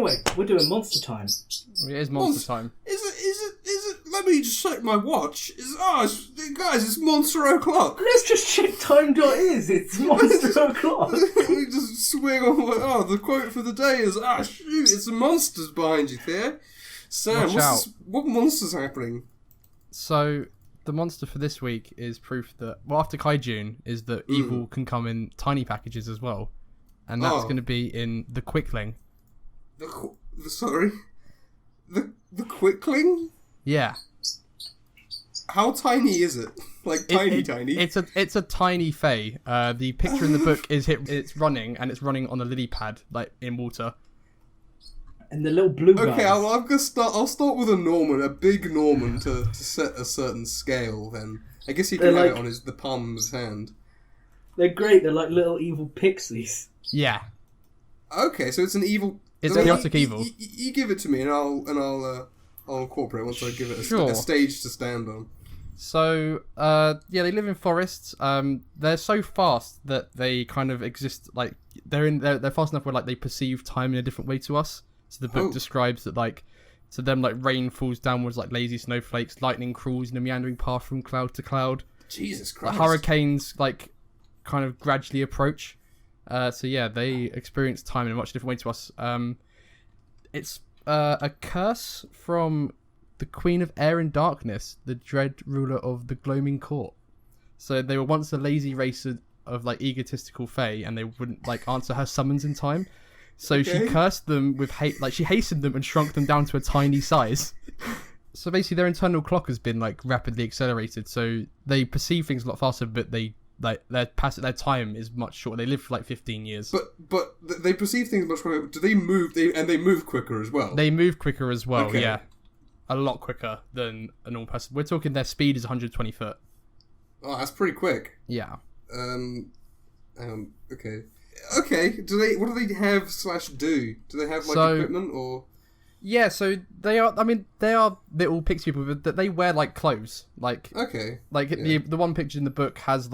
Anyway, we're doing monster time. It is monster time. Is it? Let me just check my watch. Guys, it's Monster O'Clock. Let's just check time.is. It's monster o'clock. We just swing on. The quote for the day is, shoot, it's the monsters behind you there. Sam, what monster's happening? So, the monster for this week is proof that, after Kaijun, is that evil can come in tiny packages as well. And that's going to be in the Quickling. Sorry? The Quickling? Yeah. How tiny is it? Like tiny. It's a tiny fae. The picture in the book is it's running on a lily pad, like in water. And the little blue guys. Okay, I'll start with a big Norman to set a certain scale. Then I guess he can have it on the palm of his hand. They're great. They're like little evil pixies. Yeah. Okay, so it's an evil. It's chaotic evil. You give it to me, and I'll incorporate once I give it a stage to stand on. So, they live in forests. They're so fast that they kind of exist, like, they're fast enough where, like, they perceive time in a different way to us. So the book describes that, like, to them, like, rain falls downwards like lazy snowflakes, lightning crawls in a meandering path from cloud to cloud. Jesus Christ. Hurricanes, like, kind of gradually approach. They experience time in a much different way to us. It's a curse from the Queen of Air and Darkness, the dread ruler of the Gloaming Court. So they were once a lazy race of like egotistical fae, and they wouldn't like answer her summons in time. So she cursed them with hate, like she hastened them and shrunk them down to a tiny size. So basically, their internal clock has been like rapidly accelerated. So they perceive things a lot faster, but their time is much shorter. They live for like 15 years. But they perceive things much quicker. Do they move? They move quicker as well. They move quicker as well. Okay. Yeah, a lot quicker than a normal person. We're talking their speed is 120 foot. Oh, that's pretty quick. Yeah. Okay. Okay. What do they have / do? Do they have equipment or? Yeah, so they are little pixie people, but they wear like clothes. Like the one picture in the book has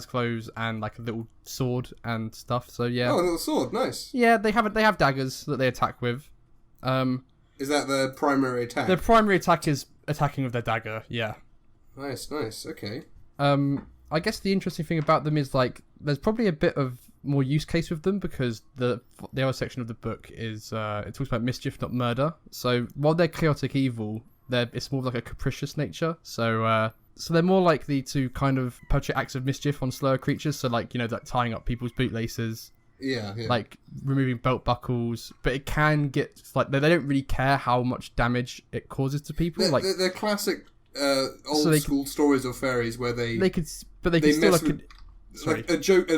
clothes and like a little sword and stuff. So yeah. Oh, a little sword, nice. Yeah, they have daggers that they attack with. Is that their primary attack? Their primary attack is attacking with their dagger. Yeah. Nice. Okay. I guess the interesting thing about them is like there's probably a bit of more use case with them because the other section of the book is it talks about mischief, not murder. So while they're chaotic evil, it's more like a capricious nature. So they're more likely to kind of perpetrate acts of mischief on slower creatures. So like like tying up people's bootlaces. Yeah. Like removing belt buckles, but it can get like they don't really care how much damage it causes to people. They're classic old school stories of fairies where they could still like a joke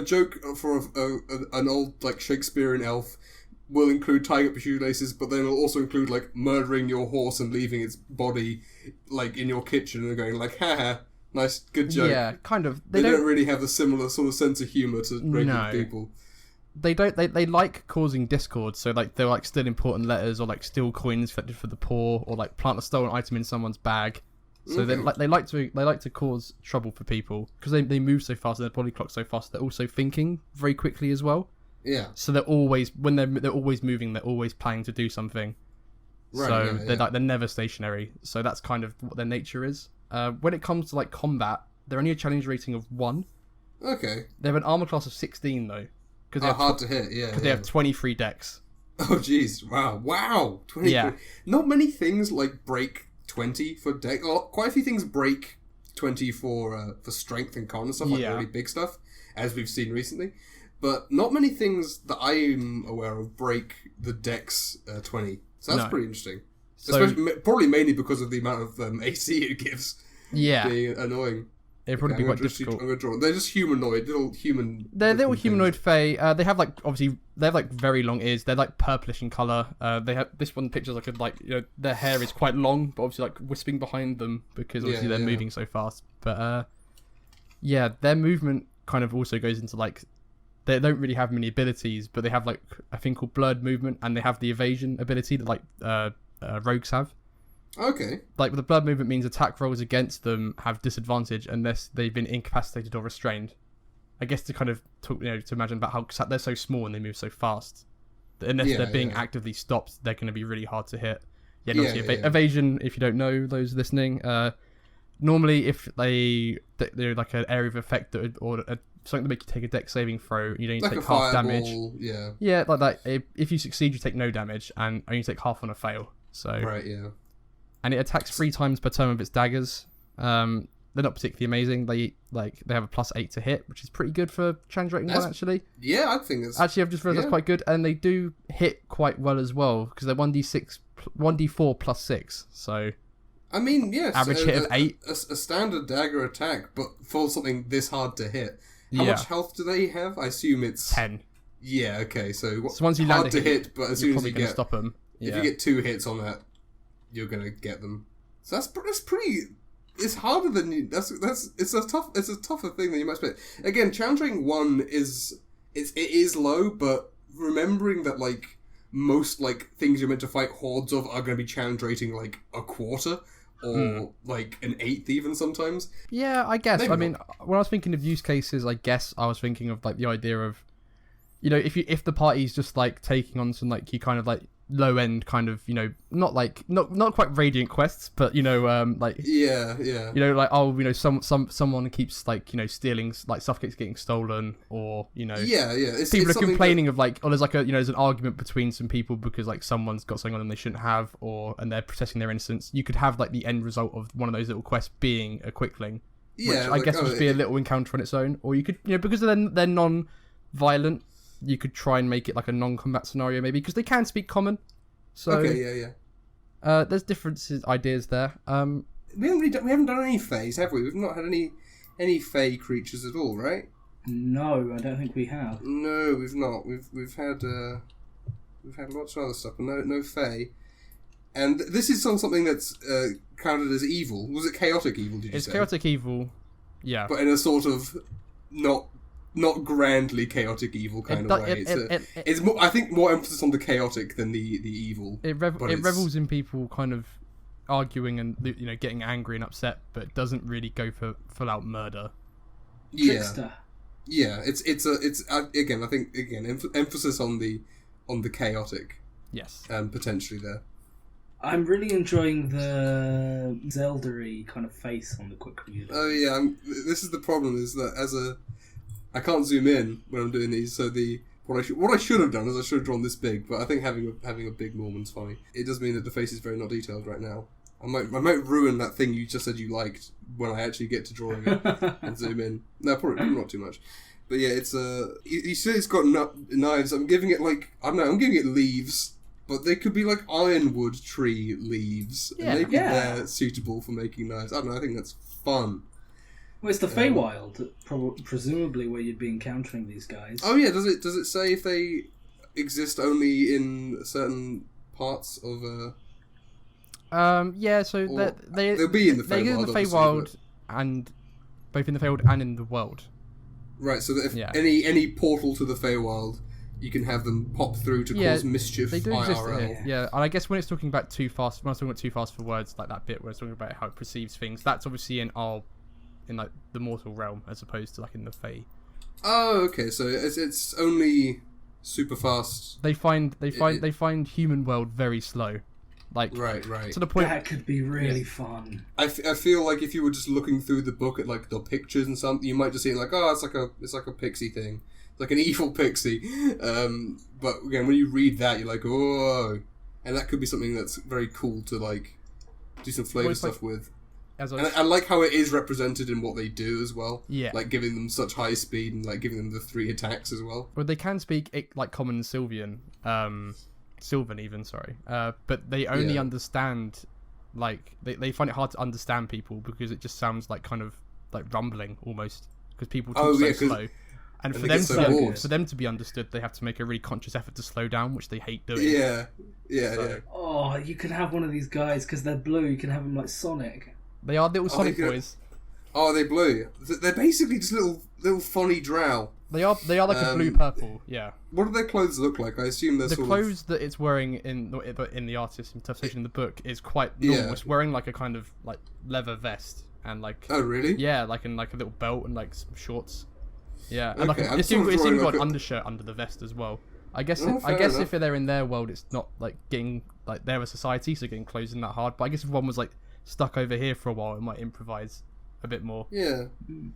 for an old like Shakespearean elf will include tying up your shoelaces, but then it'll also include like murdering your horse and leaving its body like in your kitchen and going like, haha, nice, good joke. Yeah, kind of. They don't really have the similar sort of sense of humour to regular people. They don't. They like causing discord. So like they'll like steal important letters or like steal coins for the poor or like plant a stolen item in someone's bag. So they like to cause trouble for people because they move so fast and their body clock's so fast. They're also thinking very quickly as well. Yeah. So they're always they're always moving. They're always planning to do something. Right. So they're never stationary. So that's kind of what their nature is. When it comes to like combat, they're only a challenge rating of 1. Okay. They have an armor class of 16 though. Because they're hard to hit. Yeah. Because they have 23 decks. Oh jeez! Wow! 23. Yeah. Not many things like break 20 for deck. Quite a few things break 20 for strength and con and stuff, like really big stuff, as we've seen recently. But not many things that I'm aware of break the dex 20. So that's pretty interesting. Probably mainly because of the amount of AC it gives. Yeah. Being annoying. It'd probably be quite difficult. I'm gonna draw. They're just humanoid, little human. They're little humanoid fae. They have very long ears. They're like purplish in color. They have this one picture their hair is quite long, but obviously like wisping behind them because obviously they're moving so fast. But their movement kind of also goes into like they don't really have many abilities, but they have like a thing called blurred movement, and they have the evasion ability that like rogues have. Okay. Like the blood movement means attack rolls against them have disadvantage unless they've been incapacitated or restrained. I guess to kind of talk, to imagine about how they're so small and they move so fast. unless they're being actively stopped, they're going to be really hard to hit. Yeah, and obviously evasion. If you don't know, those listening, normally if they're like an area of effect or something to make you take a dex saving throw, you don't take half damage. Yeah, like that. If you succeed, you take no damage, and only take half on a fail. So right, yeah. And it attacks 3 times per turn with its daggers. They're not particularly amazing. They have a +8 to hit, which is pretty good for translating one actually. Yeah, I think it's actually I've just realised that's quite good, and they do hit quite well as well because they're 1d4 +6. So I mean, yes, average hit of 8. A standard dagger attack, but for something this hard to hit. How much health do they have? I assume it's 10. Yeah, okay. So once you hard land to hit, but as soon as you get stop them. If you get 2 hits on that, you're gonna get them. So that's pretty. It's harder than you. It's a tougher thing than you might expect. Again, challenging 1 it is low, but remembering that like most like things you're meant to fight hordes of are going to be challenge rating like a quarter or like an 1/8 even sometimes. Yeah, I guess. Maybe I mean, when I was thinking of use cases, I guess I was thinking of like the idea of, you know, if the party's just like taking on some like you kind of like low end kind of, you know, not quite radiant quests, but you know, like yeah, you know, like someone keeps like, you know, stealing, like stuff keeps getting stolen, or you know, people are complaining of like, oh, there's like a, you know, there's an argument between some people because like someone's got something on them they shouldn't have, and they're protecting their innocence. You could have like the end result of one of those little quests being a quickling, which I guess would just be a little encounter on its own, or you could, you know, because they're non-violent, you could try and make it like a non-combat scenario maybe, because they can speak common. So there's differences, ideas there. We haven't done any fays, have we? We've not had any fey creatures at all, right? No, I don't think we have. No, we've not. We've had lots of other stuff, but no fey. And this is something that's counted as evil. Was it chaotic evil? Did you say? It's chaotic evil, yeah. But in a sort of not grandly chaotic evil kind of way. It's more, I think, more emphasis on the chaotic than the evil. It revels in people kind of arguing and, you know, getting angry and upset, but it doesn't really go for full out murder. Trickster. Yeah. It's again, I think emphasis on the chaotic. Yes. Potentially there. I'm really enjoying the Zelda-y kind of face on the Quickling. Oh yeah, this is the problem, is that I can't zoom in when I'm doing these, so what I should have done is I should have drawn this big, but I think having a big Norman's funny. It does mean that the face is very not detailed right now. I might ruin that thing you just said you liked when I actually get to drawing it and zoom in. No, probably not too much. But yeah, it's you said it's got knives. I'm giving it like, I don't know, I'm giving it leaves, but they could be like ironwood tree leaves. Yeah. And maybe they're suitable for making knives. I don't know. I think that's fun. Well, it's the Feywild, presumably, where you'd be encountering these guys. Oh yeah, does it say if they exist only in certain parts of yeah, so they'll be in the Feywild. They're in the Feywild, and both in the Feywild and in the world. Right, so that if any portal to the Feywild, you can have them pop through to cause mischief. They do exist IRL. here. Yeah, and I guess when it's talking about too fast, when I was talking about too fast for words, like that bit where it's talking about how it perceives things, that's obviously in like the mortal realm as opposed to like in the Fey. Oh, okay. So it's only super fast. They find human world very slow, like right to the point that could be really fun. I feel like if you were just looking through the book at like the pictures and something, you might just see it like, oh, it's like a pixie thing, it's like an evil pixie. But again, when you read that, you're like, oh, and that could be something that's very cool to like do some flavor stuff with. And I like how it is represented in what they do as well. Yeah. Like giving them such high speed and like giving them the 3 attacks as well. Well, they can speak like common Sylvan even, sorry. But they only understand, like, they find it hard to understand people because it just sounds like kind of like rumbling almost. Because people talk so slow. And for them to be understood, they have to make a really conscious effort to slow down, which they hate doing. Yeah. Oh, you can have one of these guys, because they're blue, you can have them like Sonic. They are little Sonic boys. Oh, they're blue. They're basically just little funny drow. They are like a blue-purple, yeah. What do their clothes look like? I assume they're the clothes that it's wearing in the artist interpretation in the book is quite normal. Yeah. It's wearing like a kind of like leather vest and like... Oh, really? Yeah, like in like a little belt and like some shorts. Yeah, and okay, it's even got an undershirt under the vest as well. I guess if they're in their world, it's not like getting like they're a society, so getting closed in that hard. But I guess if one was like stuck over here for a while, it might improvise a bit more. Yeah.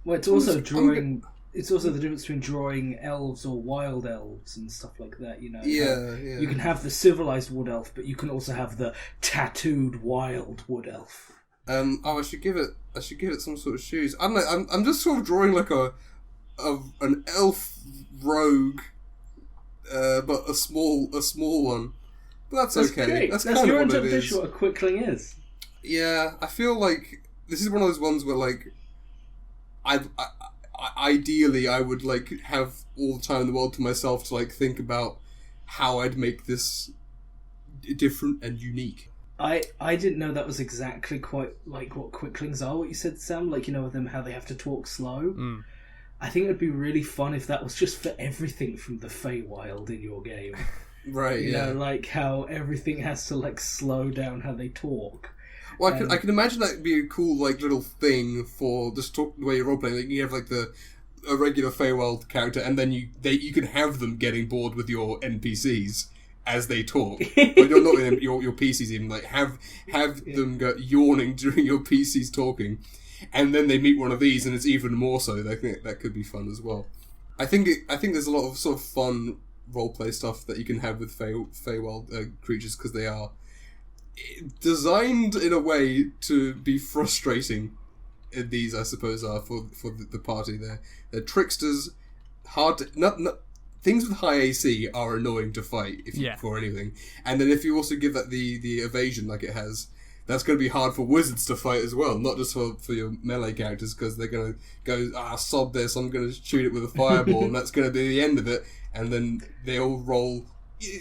Well, it's also drawing. It's also the difference between drawing elves or wild elves and stuff like that. You know. Yeah. You can have the civilized wood elf, but you can also have the tattooed wild wood elf. I should give it some sort of shoes. I don't know. I'm just sort of drawing like an elf rogue, but a small one. But that's okay. Great. That's kind of your what it is. interpretation of what a quickling is. Yeah, I feel like this is one of those ones where like I ideally I would like have all the time in the world to myself to like think about how I'd make this different and unique. I didn't know that was exactly quite like what quicklings are, what you said, Sam, like, you know, with them, how they have to talk slow. I think it'd be really fun if that was just for everything from the Feywild in your game. Right, you know, like how everything has to like slow down how they talk. Well, I can imagine that would be a cool like little thing for just the way you're role playing. Like you have like a regular Feywild character, and then you can have them getting bored with your NPCs as they talk. But you're not your PCs even like have them go yawning during your PCs talking, and then they meet one of these, and it's even more so. I think that could be fun as well. I think there's a lot of sort of fun roleplay stuff that you can have with Feywild creatures because they are designed in a way to be frustrating. These, I suppose, are for the party. They're tricksters, hard to, not things with high AC are annoying to fight for anything. And then if you also give that the evasion like it has, that's going to be hard for wizards to fight as well, not just for your melee characters, because they're going to go, sod this, I'm going to shoot it with a fireball, and that's going to be the end of it. And then they all roll,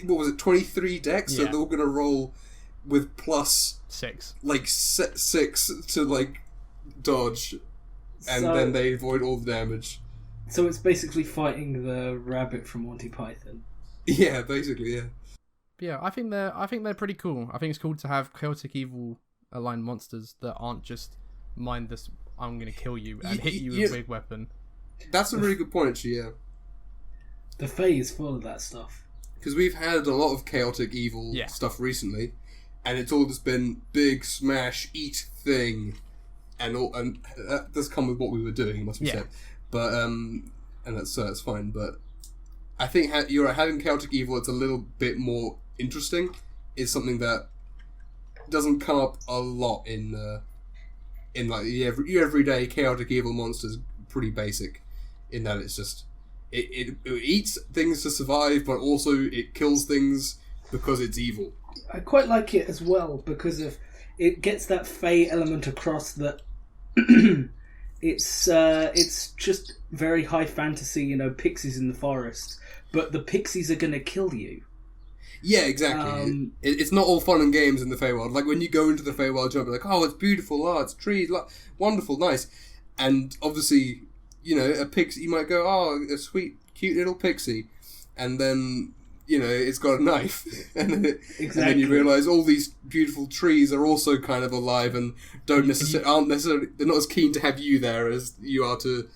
what was it, 23 decks? So they're all going to roll with plus 6. Like 6 to like dodge, and then they avoid all the damage. So it's basically fighting the rabbit from Monty Python. Yeah, basically, yeah. Yeah, I think they're pretty cool. I think it's cool to have chaotic evil aligned monsters that aren't just mindless. I'm going to kill you and hit you with a big weapon. That's a really good point, actually. Yeah. The Fae is full of that stuff. Because we've had a lot of chaotic evil stuff recently, and it's all just been big smash eat thing, and that does come with what we were doing, must be said. But and that's fine. But I think having chaotic evil, it's a little bit more interesting. Is something that doesn't come up a lot in like the everyday chaotic evil monsters. Pretty basic in that it's just it eats things to survive, but also it kills things because it's evil. I quite like it as well because it gets that Fae element across that. It's just very high fantasy, you know, pixies in the forest, but the pixies are going to kill you. Yeah, exactly. It's not all fun and games in the Feywild. Like when you go into the Feywild, you'll be like, oh, it's beautiful, it's trees, wonderful, nice. And obviously, you know, a pixie, you might go, oh, a sweet, cute little pixie. And then, you know, it's got a knife. and then you realise all these beautiful trees are also kind of alive and aren't necessarily, they're not as keen to have you there as you are to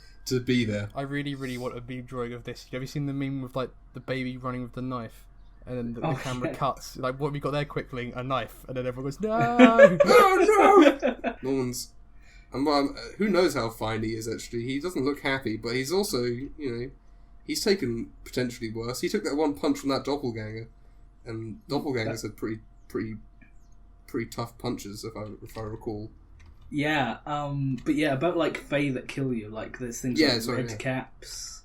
be there. I really, really want a meme drawing of this. Have you seen the meme with like the baby running with the knife? And then the camera cuts. Like, what have we got there, Quickling? A knife. And then everyone goes, no! Oh, no! No one's... who knows how fine he is, actually. He doesn't look happy, but he's also, you know... He's taken potentially worse. He took that one punch from that doppelganger, and doppelgangers are pretty tough punches, if I recall. Yeah, but yeah, about like Fae that kill you, like there's things like red caps,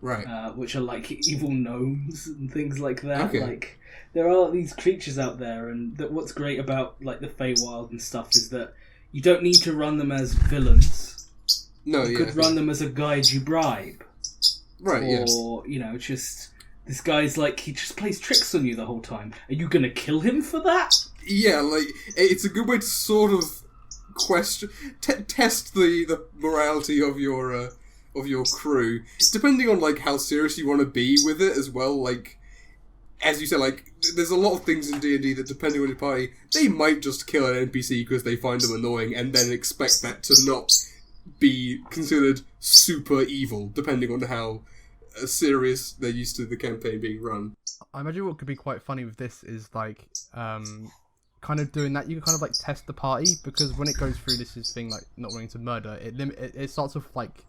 right? Which are like evil gnomes and things like that. Okay. Like there are these creatures out there, and that what's great about like the Feywild and stuff is that you don't need to run them as villains. No, you could run them as a guide you bribe. Right, or, you know, just... This guy's like, he just plays tricks on you the whole time. Are you going to kill him for that? Yeah, like, it's a good way to sort of test the morality of your crew. Depending on, like, how serious you want to be with it as well, like... As you said, like, there's a lot of things in D&D that, depending on your party, they might just kill an NPC because they find them annoying and then expect that to not be considered super evil, depending on how serious they're used to the campaign being run. I imagine what could be quite funny with this is like kind of doing that. You can kind of like test the party, because when it goes through this thing like not wanting to murder, it starts off like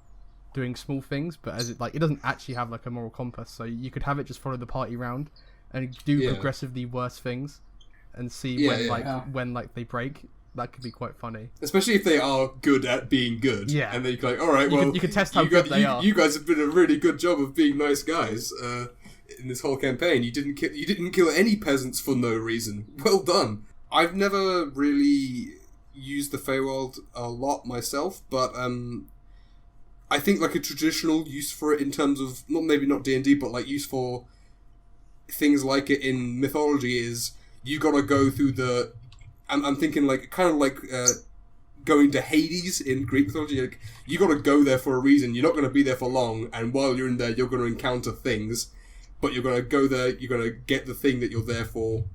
doing small things, but as it doesn't actually have like a moral compass. So you could have it just follow the party round and do progressively worse things and see when they break. That could be quite funny, especially if they are good at being good. Yeah, and then you're like, all right, well, you can test how good they are. You guys have done a really good job of being nice guys in this whole campaign. You didn't kill any peasants for no reason. Well done. I've never really used the Feywild a lot myself, but I think like a traditional use for it in terms of maybe not D&D, but like use for things like it in mythology is you got to go through the. I'm thinking like kind of like going to Hades in Greek mythology. Like, you got to go there for a reason. You're not going to be there for long, and while you're in there, you're going to encounter things. But you're going to go there. You're going to get the thing that you're there for,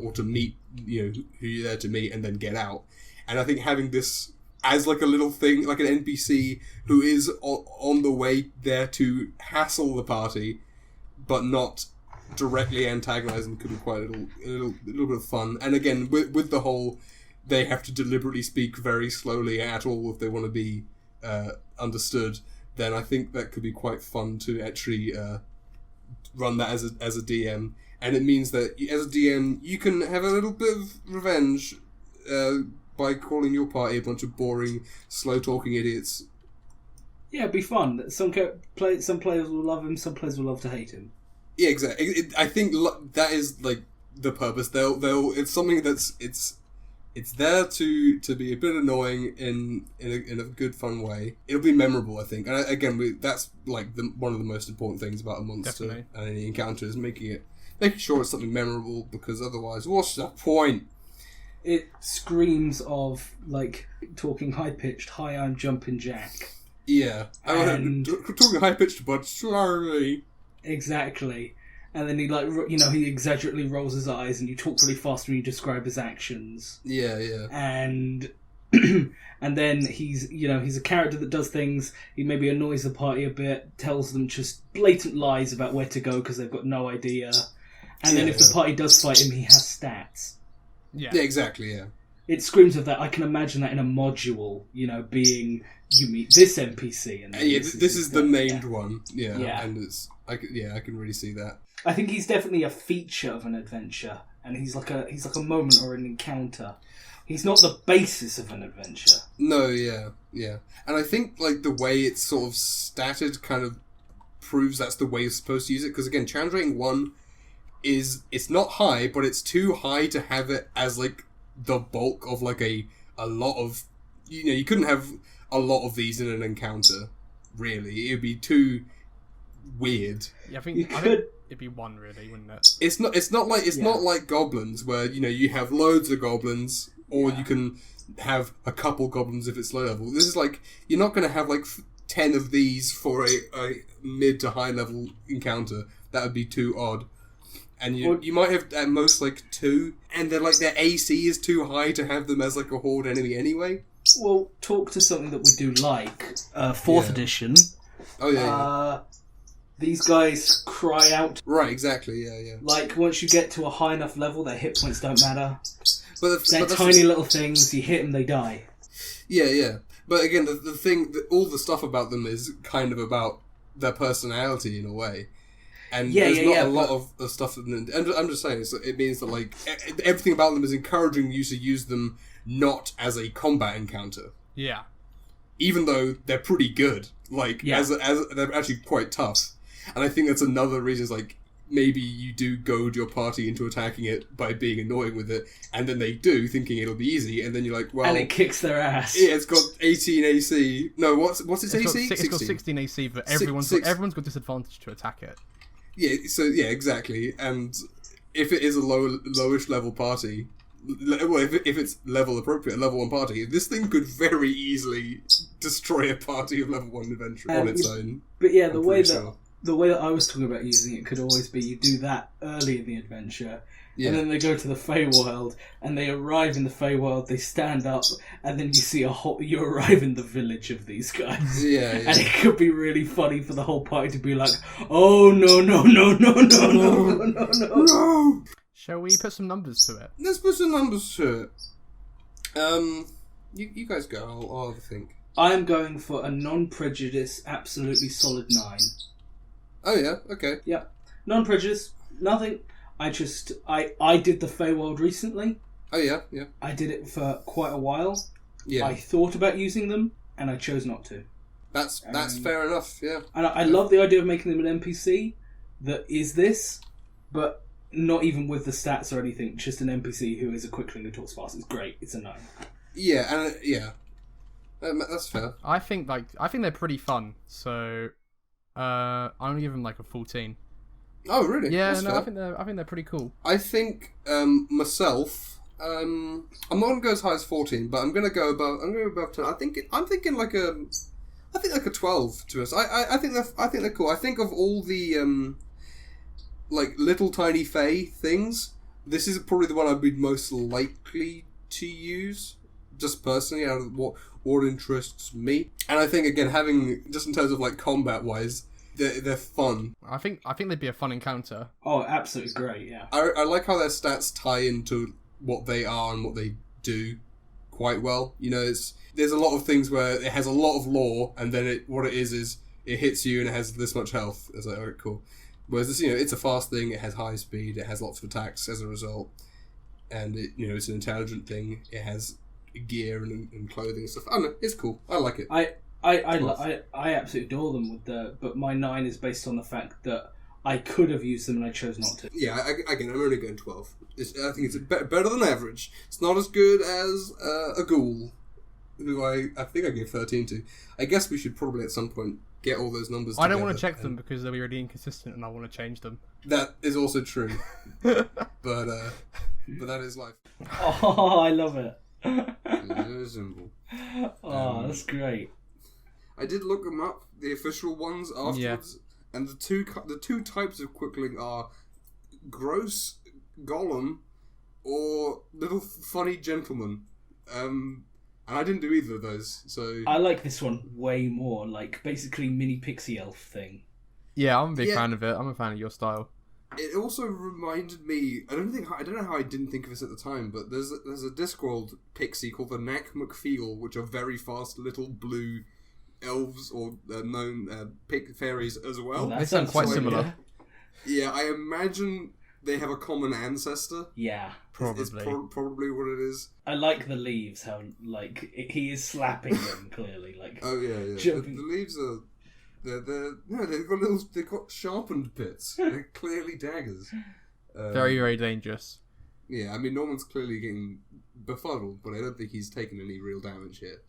or to meet. Who you're there to meet, and then get out. And I think having this as like a little thing, like an NPC who is on the way there to hassle the party, but not directly antagonize them, could be quite a little bit of fun. And again, with the whole, they have to deliberately speak very slowly at all if they want to be understood, then I think that could be quite fun to actually run that as a DM. And it means that as a DM, you can have a little bit of revenge by calling your party a bunch of boring, slow-talking idiots. Yeah, it'd be fun. Some players will love him, some players will love to hate him. Yeah, exactly. I think that is like the purpose. They'll. It's something that's it's there to be a bit annoying in a good fun way. It'll be memorable, I think. And again, that's like one of the most important things about a monster. Definitely. And any encounter is making sure it's something memorable, because otherwise, what's the point? It screams of talking high pitched. Hi, I'm Jumpin' Jack. Yeah, talking high pitched but slowly. Exactly. And then he he exaggerately rolls his eyes, and you talk really fast when you describe his actions. Yeah, yeah. And and then he's a character that does things. He maybe annoys the party a bit, tells them just blatant lies about where to go because they've got no idea. And then if the party does fight him, he has stats. Yeah, exactly. Yeah. It screams of that. I can imagine that in a module. Being you meet this NPC, and this is the named one. Yeah, and it's. I can really see that. I think he's definitely a feature of an adventure, and he's like a moment or an encounter. He's not the basis of an adventure. No, yeah. And I think like the way it's sort of statted kind of proves that's the way you're supposed to use it, because again, challenge rating 1 it's not high, but it's too high to have it as like the bulk of like a lot of you couldn't have a lot of these in an encounter, really. It would be too weird. Yeah, I think it'd be 1, really, wouldn't it? It's not like goblins where you have loads of goblins, or you can have a couple goblins if it's low level. This is like you're not going to have like 10 of these for a mid to high level encounter. That would be too odd. And you might have at most like 2, and then like their AC is too high to have them as like a horde enemy anyway. Well, talk to something that we do like 4th edition. Oh yeah. These guys cry out. Right, exactly. Yeah. Like once you get to a high enough level, their hit points don't matter. But they're tiny little things. You hit them, they die. Yeah. But again, the thing, all the stuff about them is kind of about their personality in a way. And there's not a lot of stuff. And I'm just saying, it means that like everything about them is encouraging you to use them not as a combat encounter. Yeah. Even though they're pretty good, as they're actually quite tough. And I think that's another reason. Is like maybe you do goad your party into attacking it by being annoying with it, and then they do, thinking it'll be easy, and then you're like, well, and it kicks their ass. Yeah, it's got 18 AC. No, what's its AC? It's got 16 AC, but everyone's got disadvantage to attack it. Yeah, exactly. And if it is a lowish level party, well, if it's level appropriate, a level 1 party, this thing could very easily destroy a party of level 1 adventure on its own. But yeah, the way the way that I was talking about using it could always be you do that early in the adventure, and then they go to the Feywild, and they arrive in the Feywild, they stand up, and then you see you arrive in the village of these guys. Yeah. And it could be really funny for the whole party to be like, oh no. Shall we put some numbers to it? Let's put some numbers to it. You guys go. I'll have a think. I'm going for a non-prejudice, absolutely solid 9. Oh yeah, okay. Yeah, non-prejudice, nothing. I did the Feywild recently. Oh yeah. I did it for quite a while. Yeah. I thought about using them, and I chose not to. That's fair enough. Yeah. And I love the idea of making them an NPC that is this, but not even with the stats or anything. Just an NPC who is a quickling who talks fast. It's great. It's a 9. Yeah, and that's fair. I think they're pretty fun. So, I'm gonna give them like a 14. Oh really? Yeah, that's fair. I think they're pretty cool. I think myself. I'm not gonna go as high as 14, but I'm gonna go above 10. I'm thinking like a 12 to us. I think they're cool. I think of all the like little tiny Fey things, this is probably the one I'd be most likely to use, just personally, out of what interests me. And I think again, having just in terms of like combat wise, they're fun. I think they'd be a fun encounter. Oh, absolutely great! Yeah. I like how their stats tie into what they are and what they do quite well. You know, there's a lot of things where it has a lot of lore, and then what it is it hits you and it has this much health. It's like, alright, cool. Whereas this, it's a fast thing. It has high speed. It has lots of attacks as a result, and it's an intelligent thing. It has gear and clothing and stuff. I don't know. It's cool. I like it. I absolutely adore them but my 9 is based on the fact that I could have used them and I chose not to. Yeah, again, I'm only going 12. I think it's better than average. It's not as good as a ghoul, who I think I gave 13 to. I guess we should probably at some point get all those numbers I don't want to check them because they'll be really inconsistent and I want to change them. That is also true. but that is life. Oh, I love it. Very simple. Oh, that's great. I did look them up, the official ones afterwards, and the two types of quickling are gross golem or little funny gentleman. And I didn't do either of those, so I like this one way more. Like basically mini pixie elf thing. Yeah, I'm a big fan of it. I'm a fan of your style. It also reminded me. I don't know how I didn't think of this at the time, but there's a Discworld pixie called the Knack McFeel, which are very fast little blue elves or known fairies as well. They sound quite similar. Yeah, I imagine they have a common ancestor. Yeah, probably. It's probably what it is. I like the leaves. How he is slapping them clearly. Like oh yeah. Jumping. The leaves are. They've got sharpened bits. They're clearly daggers. Very, very dangerous. Yeah, I mean, Norman's clearly getting befuddled, but I don't think he's taken any real damage here.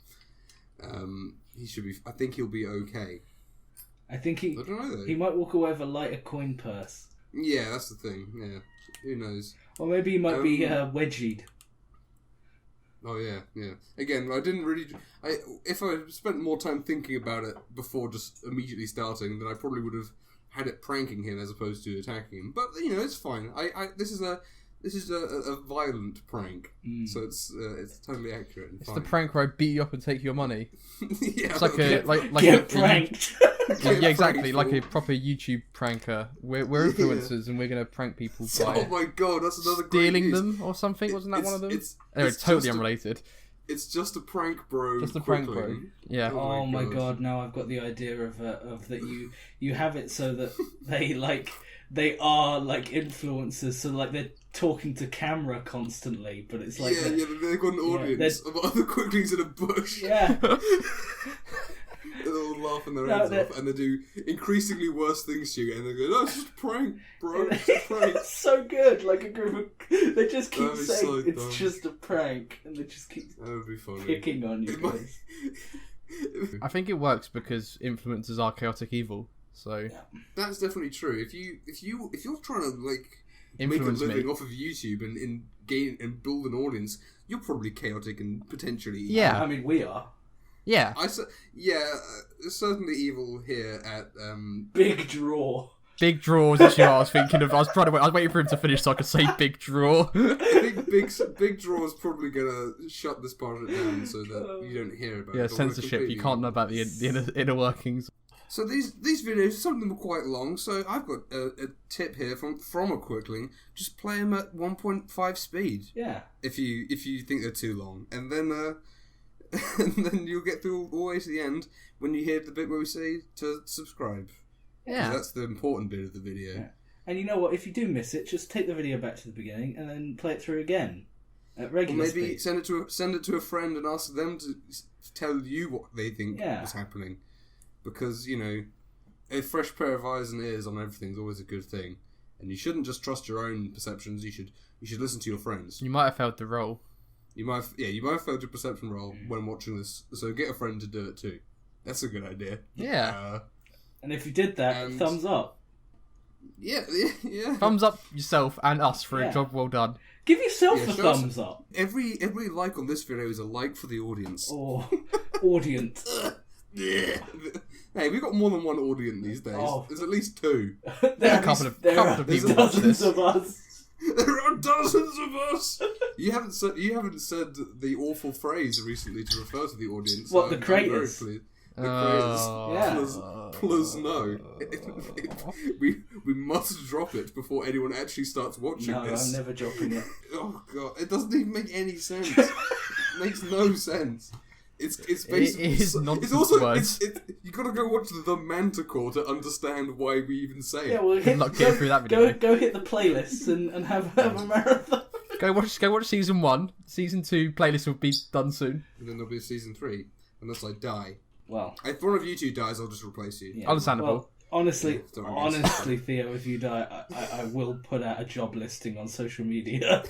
He should be. I think he'll be okay. I think I don't know though. He might walk away with a lighter coin purse. Yeah, that's the thing. Yeah, who knows? Or maybe he might be wedgied. Oh yeah. Again, I didn't really. If I spent more time thinking about it before just immediately starting, then I probably would have had it pranking him as opposed to attacking him. But it's fine. This is a violent prank, so it's totally accurate. And it's fine. the prank where I beat you up and take your money. Yeah, it's like get pranked. Yeah, exactly. Like a proper YouTube pranker. We're influencers and we're gonna prank people by oh my god, that's another stealing great them or something. Wasn't that one of them? Anyway, it's totally unrelated. It's just a prank, bro. Just a prank, bro. Yeah. Oh my god! Now I've got the idea of that you have it so that they are like influencers, so like they're talking to camera constantly, but it's like they've got an audience of other quicklings in a bush. Yeah. They're all laughing their heads off, and they do increasingly worse things to you, and they go, "No, it's just a prank, bro. It's a prank." It's so good. Like a group of they just keep saying so it's dumb. just a prank, and they just keep That would be funny. picking on you guys. I think it works because influencers are chaotic evil. So that's definitely true. If you're trying to like influence make a living me off of YouTube and gain and build an audience, you're probably chaotic and potentially evil. Yeah. I mean, we are. Yeah. Certainly evil here at Big Draw. Big Draw was actually what I was thinking of. I was waiting for him to finish so I could say Big Draw. I think Big Draw is probably gonna shut this part of it down so that you don't hear about it. Yeah, censorship. You can't know about the inner workings. So these videos, some of them are quite long. So I've got a tip here from a Quickling. Just play them at 1.5 speed. Yeah. If you think they're too long, and then and then you'll get through all the way to the end when you hear the bit where we say to subscribe. Yeah. That's the important bit of the video. Yeah. And you know what? If you do miss it, just take the video back to the beginning and then play it through again at regular Or maybe speed. send it to a friend and ask them to tell you what they think is happening. Because, you know, a fresh pair of eyes and ears on everything is always a good thing. And you shouldn't just trust your own perceptions. You should listen to your friends. You might have failed the role. You might have failed your perception roll when watching this. So get a friend to do it too. That's a good idea. Yeah. And if you did that, thumbs up. Yeah. Thumbs up yourself and us for a job well done. Give yourself a thumbs up. Every like on this video is a like for the audience. Or audience. Hey, we've got more than one audience these days. Oh. There's at least two. There are couple of people watch dozens this. of us. There are dozens of us. You haven't said the awful phrase recently to refer to the audience. What, the creators? The creators. Yeah. Plus no. We must drop it before anyone actually starts watching No, this. I'm never dropping it. Oh god, it doesn't even make any sense. It makes no sense. It's basically It is nonsense it's also words. you gotta go watch the Manticore to understand why we even say it. Yeah, well, Good luck getting through that video. Go hit the playlists and have a marathon. Go watch season 1. Season 2 playlist will be done soon. And then there'll be a season 3, unless I die. Well, If one of you two dies, I'll just replace you. yeah. Understandable. Well, honestly, Don't Theo, if you die, I will put out a job listing on social media.